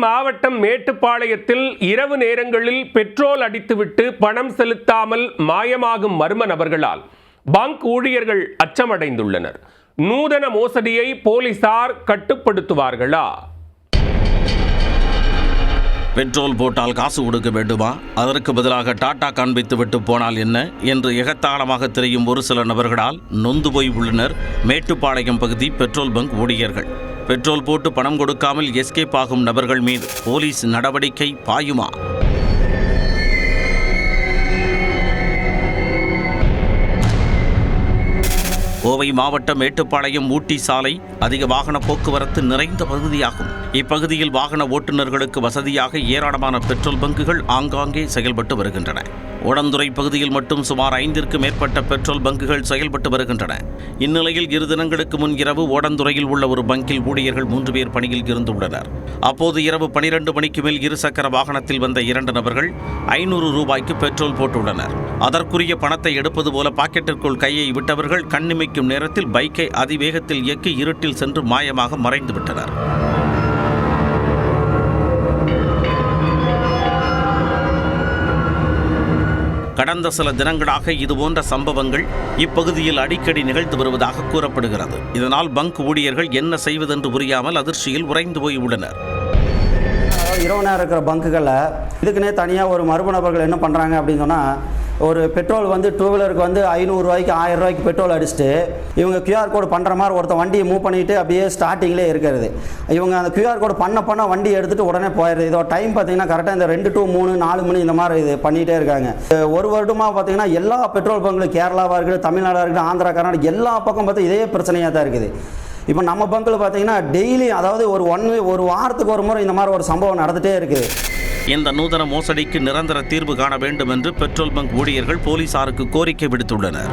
மாவட்டம் மேட்டுப்பாளையத்தில் இரவு நேரங்களில் பெட்ரோல் அடித்துவிட்டு பணம் செலுத்தாமல் மாயமாகும் மர்ம நபர்களால் பங்க் ஊழியர்கள் அச்சமடைந்துள்ளனர். நூதன மோசடியை போலீசார் கட்டுப்படுத்துவார்களா? பெட்ரோல் போட்டால் காசு கொடுக்க வேண்டுமா, அதற்கு பதிலாக டாடா காண்பித்து விட்டு போனால் என்ன என்று எகத்தாளமாக தெரியும் ஒரு சில நபர்களால் நொந்து போய் உள்ளனர் மேட்டுப்பாளையம் பகுதி பெட்ரோல் பங்க் ஊழியர்கள். பெட்ரோல் போட்டு பணம் கொடுக்காமல் எஸ்கேப் ஆகும் நபர்கள் மீது போலீஸ் நடவடிக்கை பாயுமா? கோவை மாவட்டம் மேட்டுப்பாளையம் ஊட்டி சாலை அதிக வாகன போக்குவரத்து நிறைந்த பகுதியாகும். இப்பகுதியில் வாகன ஓட்டுநர்களுக்கு வசதியாக ஏராளமான பெட்ரோல் பங்குகள் ஆங்காங்கே செயல்பட்டு வருகின்றன. ஓடந்துறை பகுதியில் மட்டும் சுமார் 5ற்கு மேற்பட்ட பெட்ரோல் பங்குகள் செயல்பட்டு வருகின்றன. இந்நிலையில் 2 தினங்களுக்கு முன் இரவு ஓடந்துறையில் உள்ள ஒரு பங்கில் ஊழியர்கள் 3 பேர் பணியில் இருந்துள்ளனர். அப்போது இரவு 12 மணிக்கு மேல் 2 சக்கர வாகனத்தில் வந்த 2 நபர்கள் 500 ரூபாய்க்கு பெட்ரோல் போட்டுள்ளனர். அதற்குரிய பணத்தை எடுப்பது போல பாக்கெட்டிற்குள் கையை விட்டவர்கள் கண்ணிமைக்கும் நேரத்தில் பைக்கை அதிவேகத்தில் இயக்கி இருட்டில் சென்று மாயமாக மறைந்துவிட்டனர். கடந்த சில தினங்களாக இதுபோன்ற சம்பவங்கள் இப்பகுதியில் அடிக்கடி நிகழ்ந்து வருவதாக கூறப்படுகிறது. இதனால் பங்க் ஊழியர்கள் என்ன செய்வதென்று புரியாமல் அதிர்ச்சியில் உறைந்து போய் உள்ளனர். இரவு நேரம் இருக்கிற பங்குகளில் இதுக்குன்னே தனியாக ஒரு மர்ம நபர்கள் என்ன பண்ணுறாங்க அப்படின்னு சொன்னால், ஒரு பெட்ரோல் வந்து 2 வீலருக்கு வந்து 500 ரூபாய்க்கு 1000 ரூபாய்க்கு பெட்ரோல் அடிச்சுட்டு இவங்க QR கோடு பண்ணுற மாதிரி ஒருத்தர் வண்டியை மூவ் பண்ணிட்டு அப்படியே ஸ்டார்டிங்லேயே இருக்கிறது. இவங்க அந்த QR கோடு பண்ண வண்டி எடுத்துகிட்டு உடனே போயிடுது. இதோட டைம் பார்த்தீங்கன்னா கரெக்டாக இந்த 2 to 3 4 மணி இந்த மாதிரி இது பண்ணிகிட்டே இருக்காங்க. ஒரு வருடமாக பார்த்தீங்கன்னா எல்லா பெட்ரோல் பங்க்லையும் கேரளாவாக இருக்குது, தமிழ்நாடாக இருக்குது, ஆந்திரா, கர்நாடகா எல்லா பக்கம் பார்த்தா இதே பிரச்சனையாக தான் இருக்குது. இப்போ நம்ம பங்கில் பார்த்தீங்கன்னா டெய்லி, அதாவது ஒரு வாரத்துக்கு ஒரு முறை இந்த மாதிரி ஒரு சம்பவம் நடந்துகிட்டே இருக்குது. இந்த நூதன மோசடிக்கு நிரந்தர தீர்வு காண வேண்டும் என்று பெட்ரோல் பங்க் ஊழியர்கள் போலீசாருக்கு கோரிக்கை விடுத்துள்ளனர்.